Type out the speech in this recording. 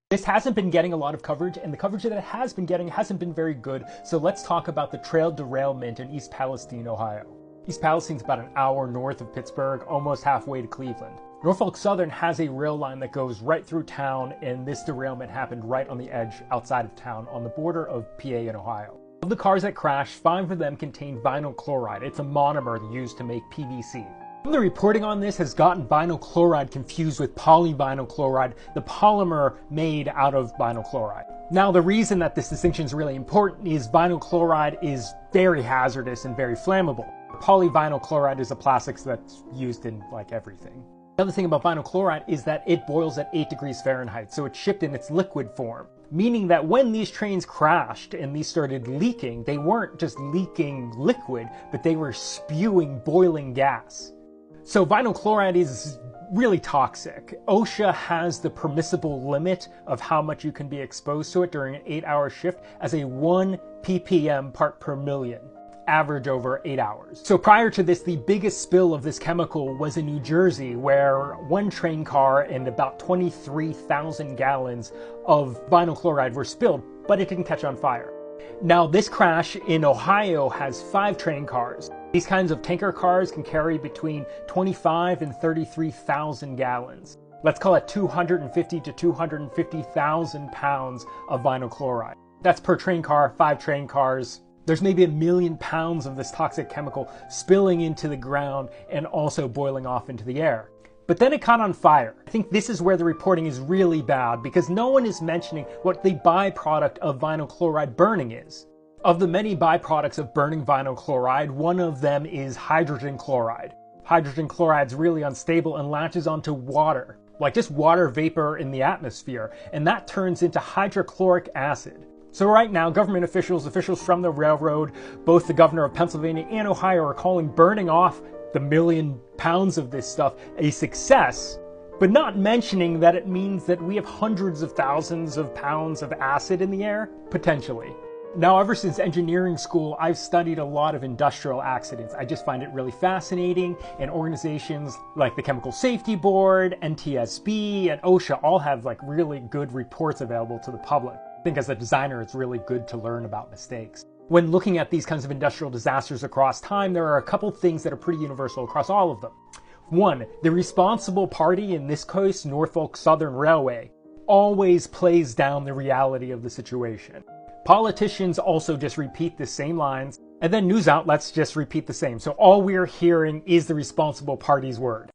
This hasn't been getting a lot of coverage, and the coverage that it has been getting hasn't been very good, so let's talk about the trail derailment in East Palestine, Ohio. East Palestine's about an hour north of Pittsburgh, almost halfway to Cleveland. Norfolk Southern has a rail line that goes right through town, and this derailment happened right on the edge outside of town on the border of PA and Ohio. Of the cars that crashed, 5 of them contained vinyl chloride. It's a monomer used to make PVC. The reporting on this has gotten vinyl chloride confused with polyvinyl chloride, the polymer made out of vinyl chloride. Now, the reason that this distinction is really important is vinyl chloride is very hazardous and very flammable. Polyvinyl chloride is a plastics that's used in like everything. The other thing about vinyl chloride is that it boils at 8 degrees Fahrenheit, so it's shipped in its liquid form. Meaning that when these trains crashed and these started leaking, they weren't just leaking liquid, but they were spewing boiling gas. So vinyl chloride is really toxic. OSHA has the permissible limit of how much you can be exposed to it during an 8-hour shift as a 1 ppm part per million, average over 8 hours. So prior to this, the biggest spill of this chemical was in New Jersey, where one train car and about 23,000 gallons of vinyl chloride were spilled, but it didn't catch on fire. Now, this crash in Ohio has 5 train cars. These kinds of tanker cars can carry between 25 and 33,000 gallons. Let's call it 250 to 250,000 pounds of vinyl chloride. That's per train car, 5 train cars. There's maybe 1 million pounds of this toxic chemical spilling into the ground and also boiling off into the air. But then it caught on fire. I think this is where the reporting is really bad because no one is mentioning what the byproduct of vinyl chloride burning is. Of the many byproducts of burning vinyl chloride, one of them is hydrogen chloride. Hydrogen chloride is really unstable and latches onto water, like just water vapor in the atmosphere, and that turns into hydrochloric acid. So right now, government officials from the railroad, both the governor of Pennsylvania and Ohio are calling burning off the 1 million pounds of this stuff a success, but not mentioning that it means that we have hundreds of thousands of pounds of acid in the air, potentially. Now, ever since engineering school, I've studied a lot of industrial accidents. I just find it really fascinating, and organizations like the Chemical Safety Board, NTSB, and OSHA all have like really good reports available to the public. I think as a designer, it's really good to learn about mistakes. When looking at these kinds of industrial disasters across time, there are a couple things that are pretty universal across all of them. 1, the responsible party, in this case, Norfolk Southern Railway, always plays down the reality of the situation. Politicians also just repeat the same lines, and then news outlets just repeat the same. So all we're hearing is the responsible party's word.